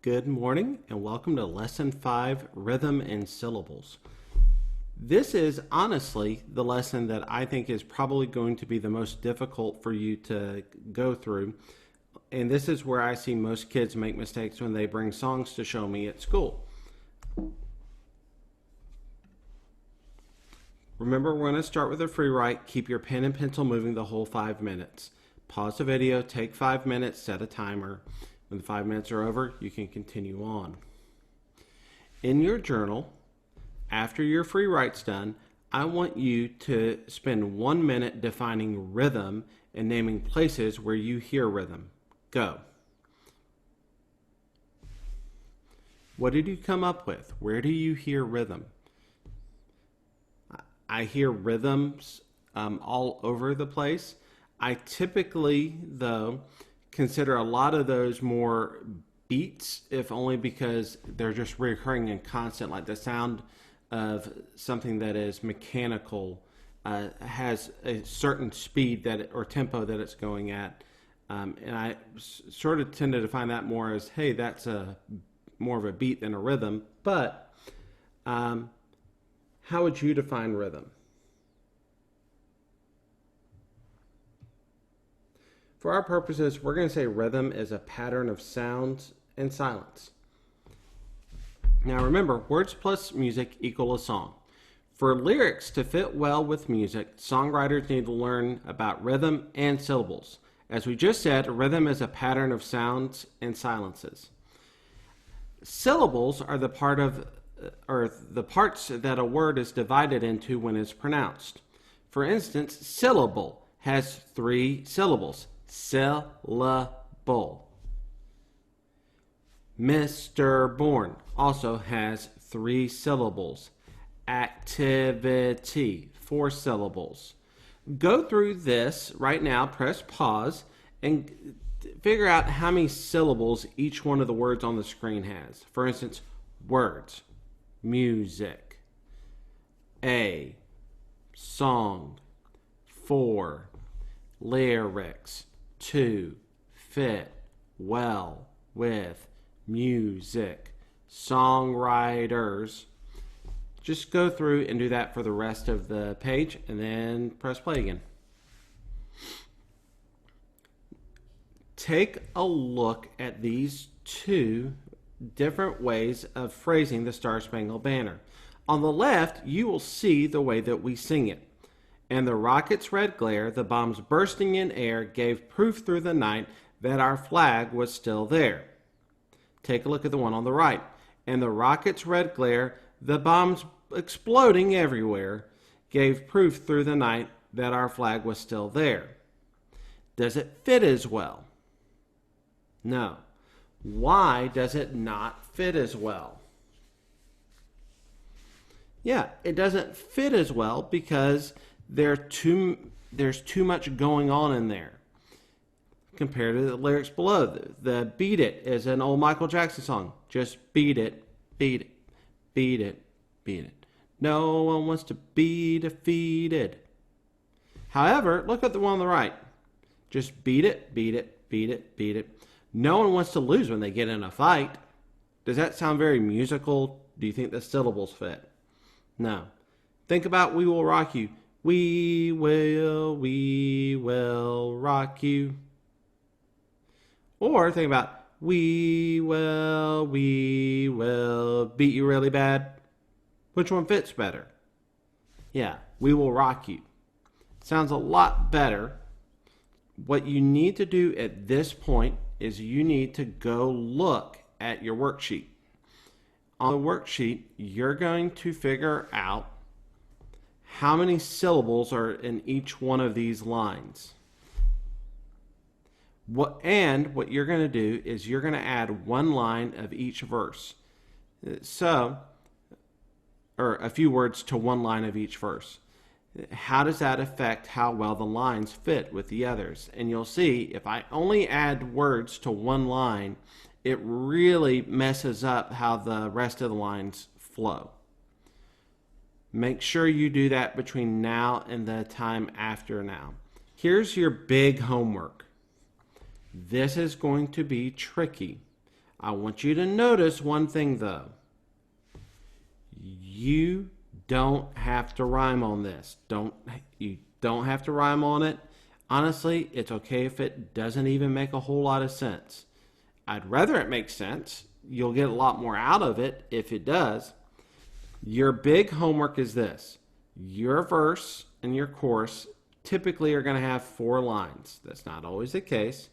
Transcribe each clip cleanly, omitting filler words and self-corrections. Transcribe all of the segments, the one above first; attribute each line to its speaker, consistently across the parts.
Speaker 1: Good morning and welcome to Lesson 5, Rhythm and Syllables. This is honestly the lesson that I think is probably going to be the most difficult for you to go through. And this is where I see most kids make mistakes when they bring songs to show me at school. Remember, we're going to start with a free write. Keep your pen and pencil moving the whole 5 minutes. Pause the video, take 5 minutes, set a timer. When the 5 minutes are over, you can continue on. In your journal, after your free write's done, I want you to spend 1 minute defining rhythm and naming places where you hear rhythm. Go. What did you come up with? Where do you hear rhythm? I hear rhythms all over the place. I typically, though, consider a lot of those more beats, if only because they're just recurring and constant, like the sound of something that is mechanical has a certain speed or tempo that it's going at. And I sort of tend to define that more as, hey, that's more of a beat than a rhythm. But how would you define rhythm? For our purposes, we're going to say rhythm is a pattern of sounds and silence. Now remember, words plus music equal a song. For lyrics to fit well with music, songwriters need to learn about rhythm and syllables. As we just said, rhythm is a pattern of sounds and silences. Syllables are the parts that a word is divided into when it's pronounced. For instance, syllable has 3 syllables. Syllable. Mr. Bourne also has 3 syllables. Activity, 4 syllables. Go through this right now, press pause, and figure out how many syllables each one of the words on the screen has. For instance, words, music, a, song, 4, lyrics, 2, fit well with music, songwriters. Just go through and do that for the rest of the page and then press play again. Take a look at these 2 different ways of phrasing the Star-Spangled Banner. On the left, you will see the way that we sing it. And the rocket's red glare, the bombs bursting in air, gave proof through the night that our flag was still there. Take a look at the one on the right. And the rocket's red glare, the bombs exploding everywhere, gave proof through the night that our flag was still there. Does it fit as well? No. Why does it not fit as well? Yeah, it doesn't fit as well because there's too much going on in there compared to the lyrics below. The Beat It is an old Michael Jackson song. Just beat it, beat it, beat it, beat it. No one wants to be defeated. However, look at the one on the right. Just beat it, beat it, beat it, beat it. No one wants to lose when they get in a fight. Does that sound very musical? Do you think the syllables fit? No. Think about We Will Rock You. We will rock you. Or think about we will beat you really bad. Which one fits better? Yeah, we will rock you. Sounds a lot better. What you need to do at this point is you need to go look at your worksheet. On the worksheet, you're going to figure out how many syllables are in each one of these lines. What you're going to do is you're going to add 1 line of each verse. Or a few words to 1 line of each verse. How does that affect how well the lines fit with the others? And you'll see if I only add words to 1 line, it really messes up how the rest of the lines flow. Make sure you do that between now and the time after now. Here's your big homework. This is going to be tricky. I want you to notice one thing though. You don't have to rhyme on this. You don't have to rhyme on it. Honestly, it's okay if it doesn't even make a whole lot of sense. I'd rather it make sense. You'll get a lot more out of it if it does. Your big homework is this. Your verse and your chorus typically are going to have 4 lines. That's not always the case,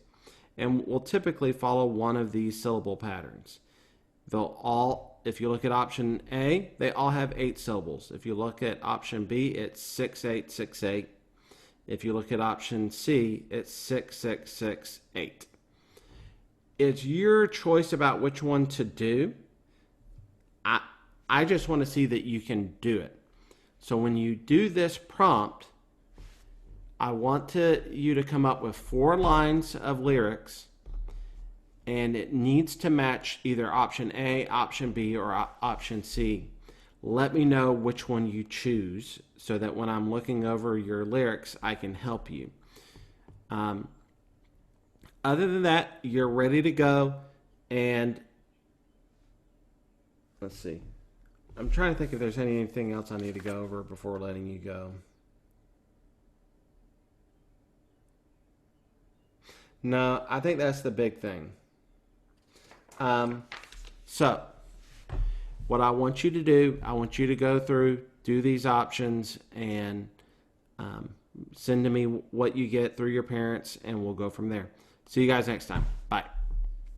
Speaker 1: and will typically follow one of these syllable patterns. They'll all, if you look at option A, they all have 8 syllables. If you look at option B, it's 6, 8, 6, 8. If you look at option C, it's 6, 6, 6, 8. It's your choice about which one to do. I just want to see that you can do it. So when you do this prompt, I want you to come up with 4 lines of lyrics, and it needs to match either option A, option B, or option C. Let me know which one you choose so that when I'm looking over your lyrics, I can help you. Other than that, you're ready to go. And let's see. I'm trying to think if there's anything else I need to go over before letting you go. No, I think that's the big thing. So, what I want you to do, I want you to go through, do these options, and send to me what you get through your parents, and we'll go from there. See you guys next time. Bye.